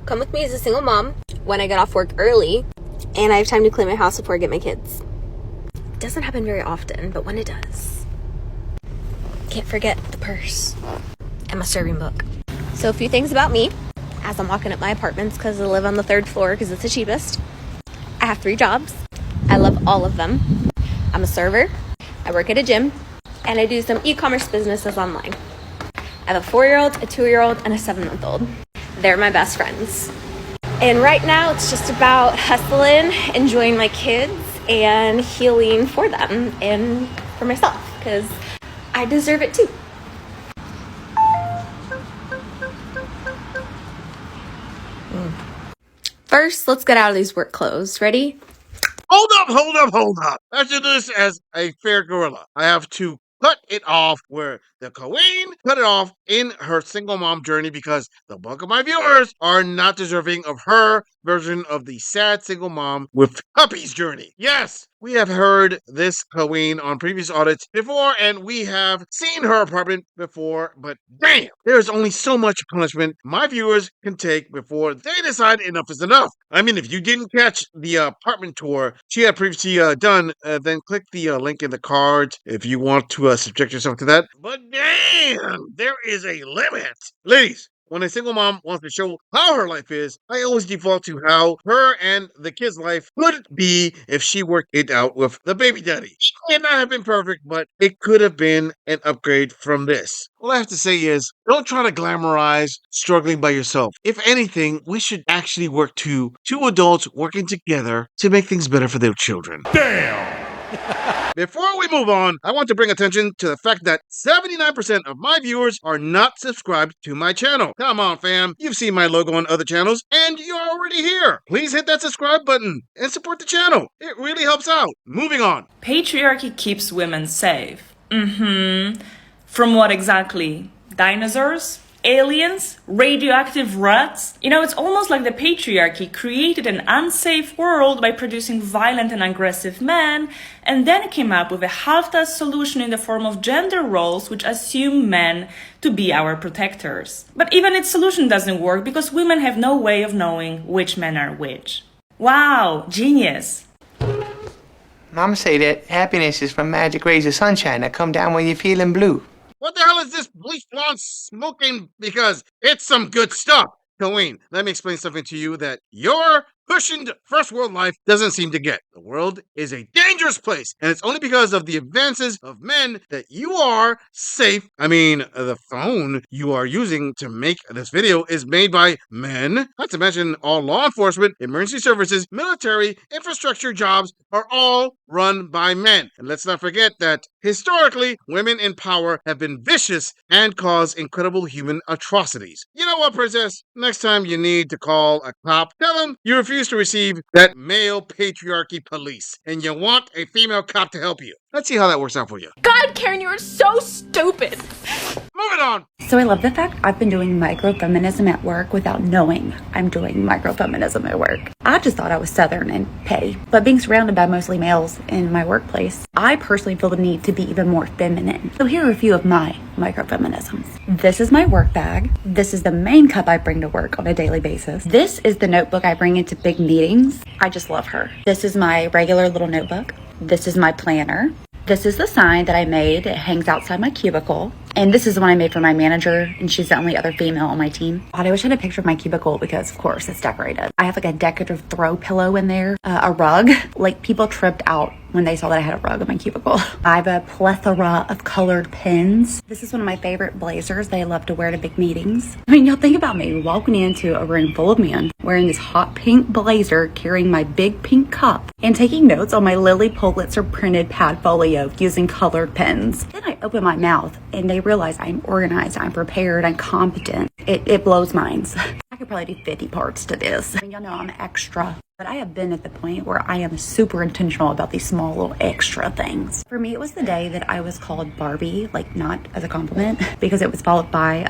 come with me as a single mom when I get off work early and I have time to clean my house before I get my kids. It doesn't happen very often, but when it does, can't forget the purse and my serving book. So a few things about me as I'm walking up my apartments, because I live on the 3rd floor because it's the cheapest. I have 3 jobs. I love all of them. I'm a server, I work at a gym, and I do some e-commerce businesses online. I have a 4-year-old, a 2-year-old, and a 7-month-old. They're my best friends. And right now it's just about hustling, enjoying my kids, and healing for them and for myself, because I deserve it too. First, let's get out of these work clothes. Ready? Hold up. I should do this as a fair gorilla. I have to cut it off where the queen cut it off in her single mom journey, because the bulk of my viewers are not deserving of her version of the sad single mom with puppies journey. Yes, we have heard this queen on previous audits before, and we have seen her apartment before, but damn, there's only so much punishment my viewers can take before they decide enough is enough. I mean, if you didn't catch the apartment tour she had previously done, then click the link in the cards if you want to subject yourself to that. But damn, there is a limit. Ladies, when a single mom wants to show how her life is, I always default to how her and the kid's life could be if she worked it out with the baby daddy. It may not have been perfect, but it could have been an upgrade from this. All I have to say is, don't try to glamorize struggling by yourself. If anything, we should actually work to 2 adults working together to make things better for their children. Damn! Before we move on, I want to bring attention to the fact that 79% of my viewers are not subscribed to my channel. Come on, fam. You've seen my logo on other channels, and you're already here. Please hit that subscribe button and support the channel. It really helps out. Moving on. Patriarchy keeps women safe. From what exactly? Dinosaurs? Aliens? Radioactive rats? You know, it's almost like the patriarchy created an unsafe world by producing violent and aggressive men, and then came up with a half-assed solution in the form of gender roles which assume men to be our protectors. But even its solution doesn't work because women have no way of knowing which men are which. Wow, genius! Mama say that happiness is from magic rays of sunshine that come down when you're feeling blue. What the hell is this bleach blonde smoking? Because it's some good stuff. Colleen, let me explain something to you that your cushioned first world life doesn't seem to get. The world is a dangerous place, and it's only because of the advances of men that you are safe. I mean, the phone you are using to make this video is made by men. Not to mention all law enforcement, emergency services, military, infrastructure jobs are all run by men. And let's not forget that historically, women in power have been vicious and cause incredible human atrocities. You know what, princess? Next time you need to call a cop, tell them you refuse to receive that male patriarchy police, and you want a female cop to help you. Let's see how that works out for you. God, Karen, you are so stupid. Moving on. So I love the fact I've been doing microfeminism at work without knowing I'm doing microfeminism at work. I just thought I was Southern and petty, but being surrounded by mostly males in my workplace, I personally feel the need to be even more feminine. So here are a few of my microfeminisms. This is my work bag. This is the main cup I bring to work on a daily basis. This is the notebook I bring into big meetings. I just love her. This is my regular little notebook. This is my planner. This is the sign that I made. It hangs outside my cubicle. And this is the one I made for my manager, and she's the only other female on my team. God, I wish I had a picture of my cubicle because, of course, it's decorated. I have like a decorative throw pillow in there, a rug. Like, people tripped out when they saw that I had a rug in my cubicle. I have a plethora of colored pens. This is one of my favorite blazers that I love to wear to big meetings. I mean, y'all think about me walking into a room full of men, wearing this hot pink blazer, carrying my big pink cup, and taking notes on my Lily Pulitzer printed pad folio using colored pens. Then I open my mouth and they realize I'm organized, I'm prepared, I'm competent. It blows minds. I could probably do 50 parts to this. I mean, y'all know I'm extra. But I have been at the point where I am super intentional about these small little extra things. For me, it was the day that I was called Barbie, like not as a compliment, because it was followed by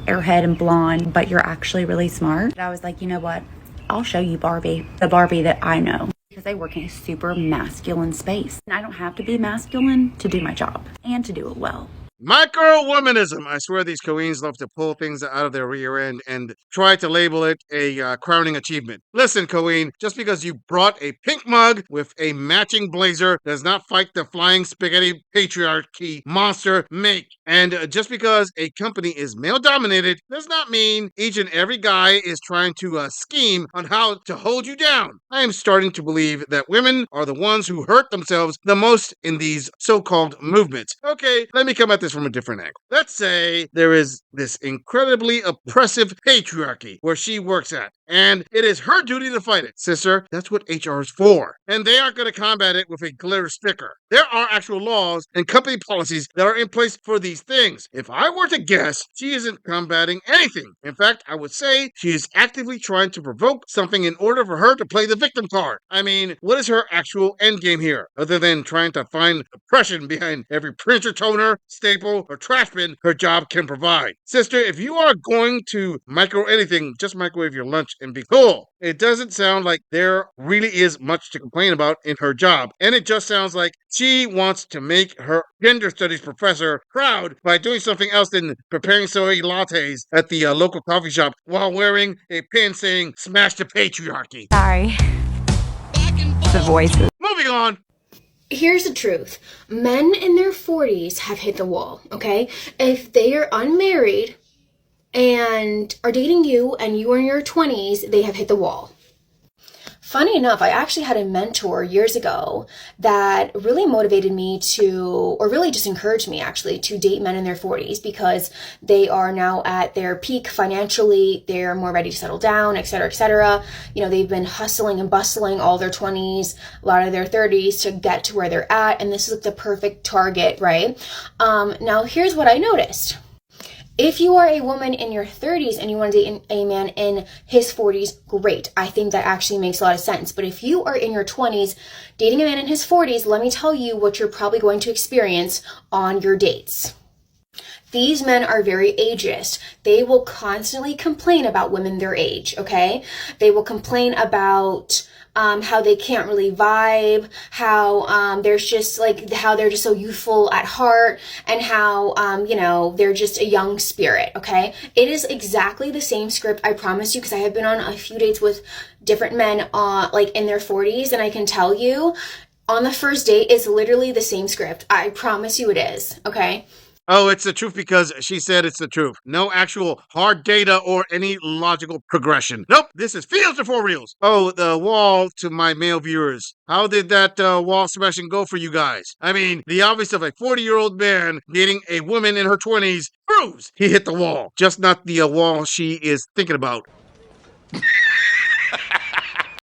airhead and blonde, but you're actually really smart. And I was like, you know what? I'll show you Barbie, the Barbie that I know. Because I work in a super masculine space. And I don't have to be masculine to do my job and to do it well. Micro-womanism. I swear these queens love to pull things out of their rear end and try to label it a crowning achievement. Listen, queen, just because you brought a pink mug with a matching blazer does not fight the flying spaghetti patriarchy monster make. And just because a company is male-dominated does not mean each and every guy is trying to scheme on how to hold you down. I am starting to believe that women are the ones who hurt themselves the most in these so-called movements. Okay, let me come at this from a different angle. Let's say there is this incredibly oppressive patriarchy where she works at, and it is her duty to fight it. Sister, that's what HR is for. And they aren't going to combat it with a glitter sticker. There are actual laws and company policies that are in place for these things. If I were to guess, she isn't combating anything. In fact, I would say she is actively trying to provoke something in order for her to play the victim card. I mean, what is her actual end game here, other than trying to find oppression behind every printer, toner, staple, or trash bin her job can provide? Sister, if you are going to micro anything, just microwave your lunch and be cool. It doesn't sound like there really is much to complain about in her job, and it just sounds like she wants to make her gender studies professor proud by doing something else than preparing soy lattes at the local coffee shop while wearing a pin saying "Smash the patriarchy." Sorry. The voices. Moving on. Here's the truth. Men in their 40s have hit the wall, okay? If they are unmarried and are dating you and you are in your 20s, they have hit the wall. Funny enough, I actually had a mentor years ago that really motivated me to, or really just encouraged me actually, to date men in their 40s because they are now at their peak financially, they're more ready to settle down, etc., etc. You know, they've been hustling and bustling all their 20s, a lot of their 30s to get to where they're at, and this is the perfect target, right? Now, here's what I noticed. If you are a woman in your 30s and you want to date a man in his 40s, great. I think that actually makes a lot of sense. But if you are in your 20s dating a man in his 40s, let me tell you what you're probably going to experience on your dates. These men are very ageist. They will constantly complain about women their age, okay? They will complain about how they can't really vibe, how there's just like, how they're just so youthful at heart, and how, they're just a young spirit, okay? It is exactly the same script, I promise you, because I have been on a few dates with different men like in their 40s, and I can tell you, on the first date, it's literally the same script. I promise you it is, okay? Oh, it's the truth because she said it's the truth. No actual hard data or any logical progression. Nope, this is feels before reels. Oh, the wall to my male viewers. How did that wall smashing go for you guys? I mean, the obvious of a 40-year-old man dating a woman in her 20s proves he hit the wall. Just not the wall she is thinking about.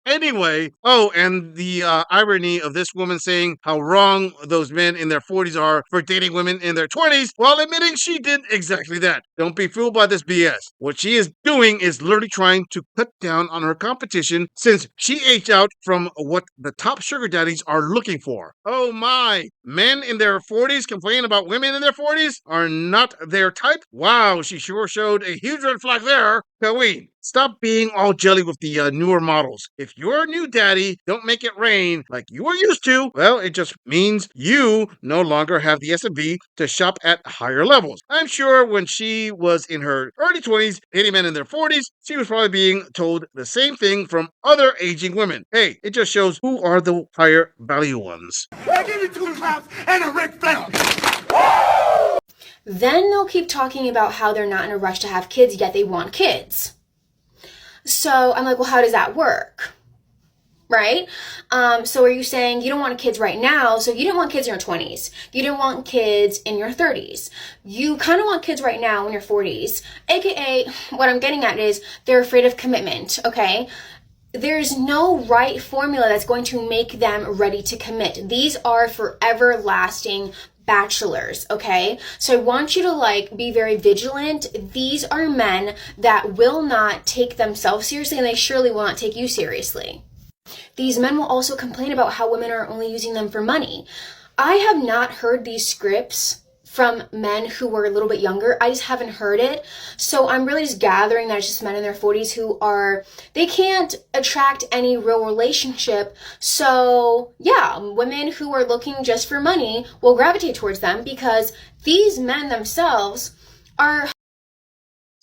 Anyway, and the irony of this woman saying how wrong those men in their 40s are for dating women in their 20s while admitting she did exactly that. Don't be fooled by this BS. What she is doing is literally trying to cut down on her competition since she aged out from what the top sugar daddies are looking for. Oh my, men in their 40s complaining about women in their 40s are not their type? Wow, she sure showed a huge red flag there. Queen, stop being all jelly with the newer models. If your new daddy don't make it rain like you were used to, well, it just means you no longer have the S&B to shop at higher levels. I'm sure when she was in her early 20s, dating men in their 40s, she was probably being told the same thing from other aging women. Hey, it just shows who are the higher value ones. I give you 2 claps and a Ric Flair. Then they'll keep talking about how they're not in a rush to have kids, yet they want kids. So I'm like, well, how does that work? Right? So are you saying you don't want kids right now? So you didn't want kids in your 20s. You didn't want kids in your 30s. You kind of want kids right now in your 40s. AKA, what I'm getting at is they're afraid of commitment, okay? There's no right formula that's going to make them ready to commit. These are forever lasting bachelors, okay? So I want you to be very vigilant. These are men that will not take themselves seriously, and they surely will not take you seriously. These men will also complain about how women are only using them for money. I have not heard these scripts from men who were a little bit younger. I just haven't heard it. So I'm really just gathering that it's just men in their 40s who they can't attract any real relationship. So yeah, women who are looking just for money will gravitate towards them because these men themselves are...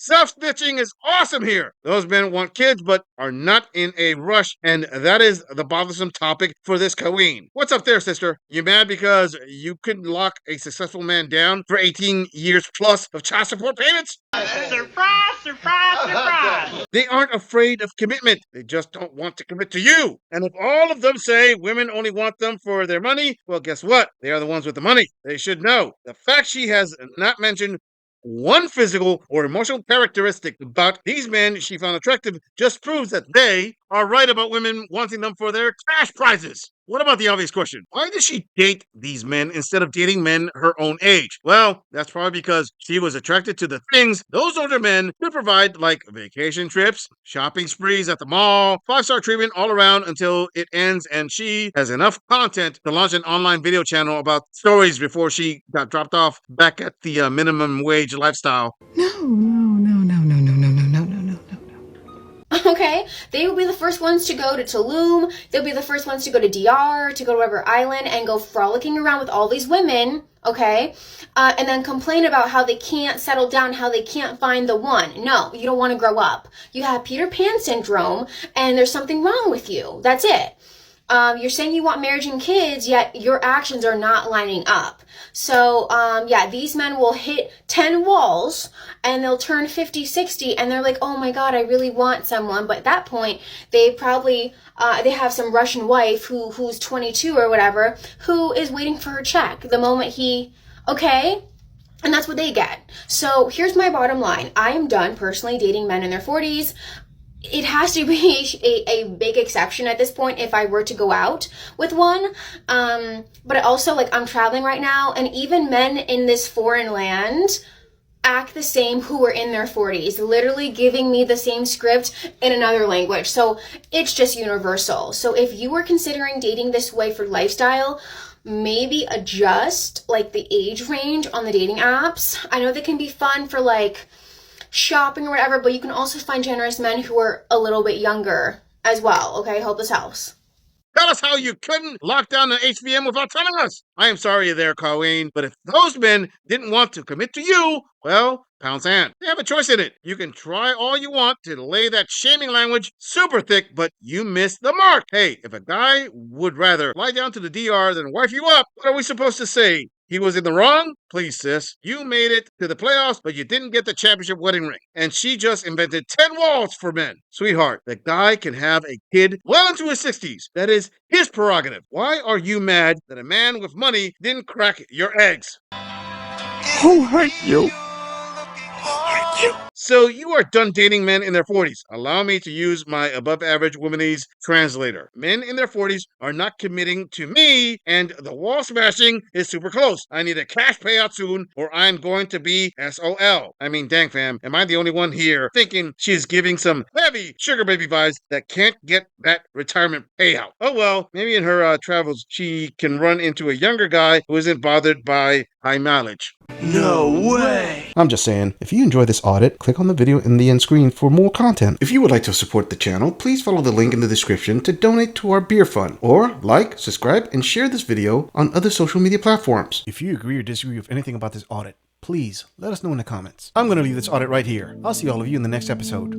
Self-snitching is awesome here. Those men want kids but are not in a rush, and that is the bothersome topic for this queen. What's up there, sister? You mad because you couldn't lock a successful man down for 18 years plus of child support payments? Surprise, surprise, surprise. They aren't afraid of commitment. They just don't want to commit to you. And if all of them say women only want them for their money, well, guess what? They are the ones with the money. They should know. The fact she has not mentioned one physical or emotional characteristic about these men she found attractive just proves that they are right about women wanting them for their cash prizes. What about the obvious question? Why does she date these men instead of dating men her own age? Well, that's probably because she was attracted to the things those older men could provide, like vacation trips, shopping sprees at the mall, 5-star treatment all around until it ends, and she has enough content to launch an online video channel about stories before she got dropped off back at the minimum wage lifestyle. Okay, they will be the first ones to go to Tulum. They'll be the first ones to go to DR, to go to whatever island, and go frolicking around with all these women. Okay, and then complain about how they can't settle down, how they can't find the one. No, you don't want to grow up. You have Peter Pan syndrome, and there's something wrong with you. That's it. You're saying you want marriage and kids, yet your actions are not lining up. So, yeah, these men will hit 10 walls and they'll turn 50, 60 and they're like, oh my God, I really want someone. But at that point, they probably, they have some Russian wife who's 22 or whatever, who is waiting for her check the moment okay? And that's what they get. So here's my bottom line. I am done personally dating men in their 40s. It has to be a big exception at this point if I were to go out with one. But also, like, I'm traveling right now, and even men in this foreign land act the same who are in their 40s, literally giving me the same script in another language. So it's just universal. So if you were considering dating this way for lifestyle, maybe adjust like the age range on the dating apps. I know they can be fun for like shopping or whatever, but you can also find generous men who are a little bit younger as well. Okay, hope this helps. Tell us how you couldn't lock down the HVM without telling us. I am sorry there, Colleen, but if those men didn't want to commit to you, well, pound sand. They have a choice in it. You can try all you want to lay that shaming language super thick, but you missed the mark. Hey, if a guy would rather fly down to the DR than wife you up, what are we supposed to say? He was in the wrong? Please, sis. You made it to the playoffs, but you didn't get the championship wedding ring. And she just invented 10 walls for men. Sweetheart, the guy can have a kid well into his 60s. That is his prerogative. Why are you mad that a man with money didn't crack your eggs? Who hurt you? So you are done dating men in their 40s. Allow me to use my above-average womanese translator. Men in their 40s are not committing to me, and the wall smashing is super close. I need a cash payout soon, or I'm going to be SOL. I mean, dang fam, am I the only one here thinking she's giving some heavy sugar baby vibes that can't get that retirement payout? Oh well, maybe in her travels she can run into a younger guy who isn't bothered by high mileage. No way. I'm just saying, if you enjoy this audit, click on the video in the end screen for more content. If you would like to support the channel, please follow the link in the description to donate to our beer fund, or like, subscribe, and share this video on other social media platforms. If you agree or disagree with anything about this audit, please let us know in the comments. I'm going to leave this audit right here. I'll see all of you in the next episode.